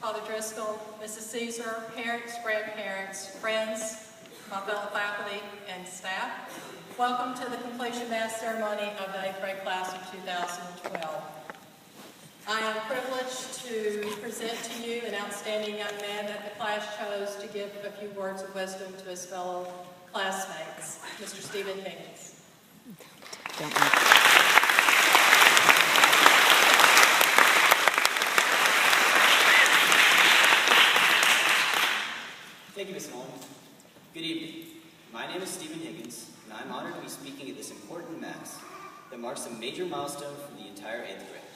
Father Driscoll, Mrs. Caesar, parents, grandparents, friends, my fellow faculty, and staff. Welcome to the completion mass ceremony of the 8th grade class of 2012. I am privileged to present to you an outstanding young man that the class chose to give a few words of wisdom to his fellow classmates, Mr. Stephen Higgins. Thank you, Ms. Holmes. Good evening. My name is Stephen Higgins, and I'm honored to be speaking at this important Mass that marks a major milestone for the entire 8th grade.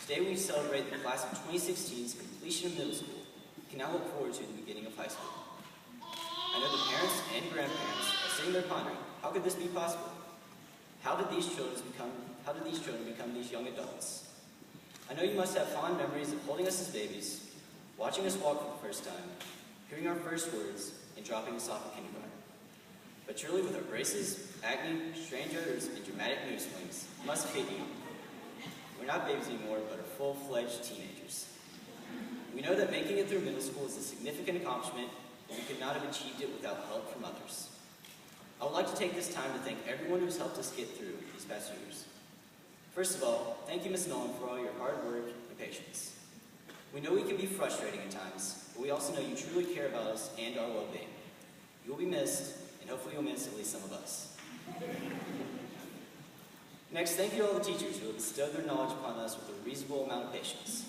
Today we celebrate the class of 2016's completion of middle school. We can now look forward to the beginning of high school. I know the parents and grandparents are sitting there pondering, how could this be possible? How did these children become these young adults? I know you must have fond memories of holding us as babies, watching us walk for the first time, hearing our first words, and dropping us off at kindergarten. But surely with our braces, acne, strange odors, and dramatic mood swings, it must hit you. We're not babies anymore, but are full-fledged teenagers. We know that making it through middle school is a significant accomplishment, and we could not have achieved it without help from others. I would like to take this time to thank everyone who has helped us get through these past years. First of all, thank you, Ms. Nolan, for all your hard work and patience. We know we can be frustrating at times, but we also know you truly care about us and our well-being. You will be missed, and hopefully you'll miss at least some of us. Next, thank you to all the teachers who have bestowed their knowledge upon us with a reasonable amount of patience.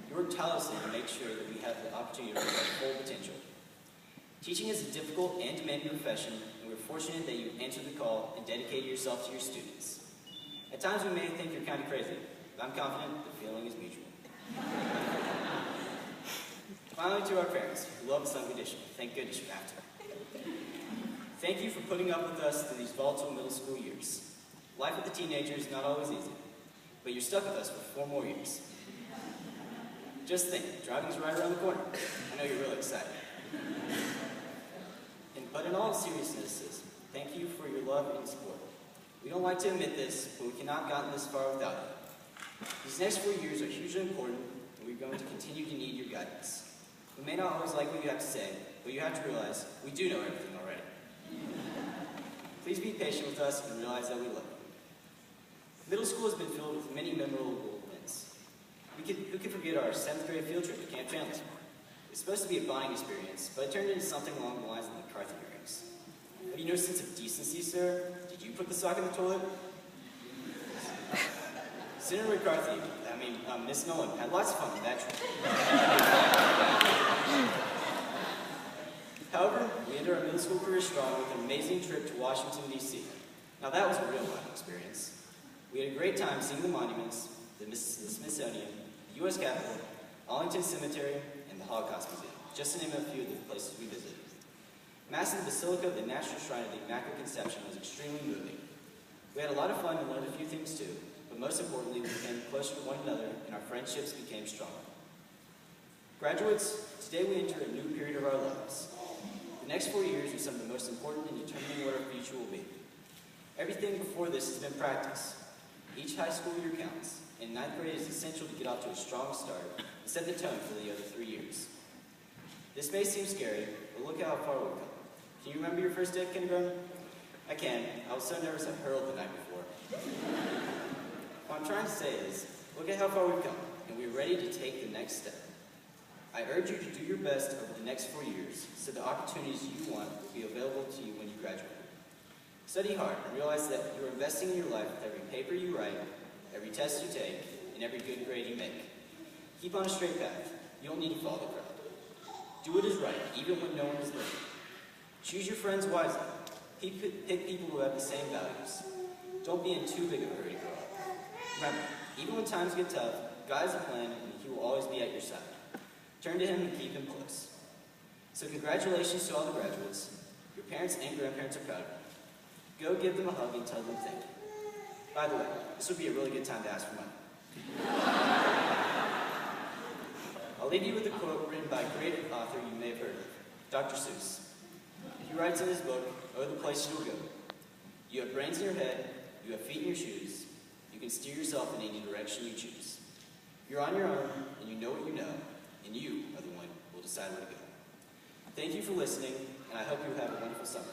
You work tirelessly to make sure that we have the opportunity to reach our full potential. Teaching is a difficult and demanding profession, and we're fortunate that you answered the call and dedicated yourself to your students. At times we may think you're kind of crazy, but I'm confident the feeling is mutual. Finally, to our parents, who love us unconditionally. Thank goodness you have to. Thank you for putting up with us through these volatile middle school years. Life with a teenager is not always easy, but you're stuck with us for 4 more years. Just think, driving's right around the corner. I know you're really excited. But in all seriousness, thank you for your love and support. We don't like to admit this, but we cannot have gotten this far without you. These next 4 years are hugely important, and we're going to continue to need your guidance. We may not always like what you have to say, but you have to realize we do know everything already. Please be patient with us and realize that we love you. Middle school has been filled with many memorable events. Who could forget our 7th grade field trip to Camp Chandler? It was supposed to be a bonding experience, but it turned into something along the lines of the McCarthy hearings. Have you no sense of decency, sir? Did you put the sock in the toilet? Senator McCarthy, Miss Nolan, had lots of fun on that trip. However, we ended our middle school career strong with an amazing trip to Washington, D.C. Now that was a real life experience. We had a great time seeing the monuments, the Smithsonian, the U.S. Capitol, Arlington Cemetery, and the Holocaust Museum, just to name a few of the places we visited. Mass in the Basilica of the National Shrine of the Immaculate Conception was extremely moving. We had a lot of fun and learned a few things too, but most importantly, we became closer to one another and our friendships became stronger. Graduates, today we enter a new period of our lives. The next 4 years are some of the most important in determining what our future will be. Everything before this has been practice. Each high school year counts, and 9th grade is essential to get off to a strong start and set the tone for the other 3 years. This may seem scary, but look how far we've come. Can you remember your first day of kindergarten? I can. I was so nervous I hurled the night before. What I'm trying to say is, look at how far we've come, and we're ready to take the next step. I urge you to do your best over the next 4 years so the opportunities you want will be available to you when you graduate. Study hard and realize that you are investing in your life with every paper you write, every test you take, and every good grade you make. Keep on a straight path. You don't need to follow the crowd. Do what is right, even when no one is looking. Choose your friends wisely. Pick people who have the same values. Don't be in too big of a hurry to grow up. Remember, even when times get tough, God has a plan and He will always be at your side. Turn to Him and keep Him close. So congratulations to all the graduates. Your parents and grandparents are proud of you. Go give them a hug and tell them thank you. By the way, this would be a really good time to ask for money. I'll leave you with a quote written by a great author you may have heard of, Dr. Seuss. He writes in his book, Oh, the Place You'll Go. You have brains in your head, you have feet in your shoes, you can steer yourself in any direction you choose. You're on your own, and you know what you know, and you are the one who will decide where to go. Thank you for listening, and I hope you have a wonderful summer.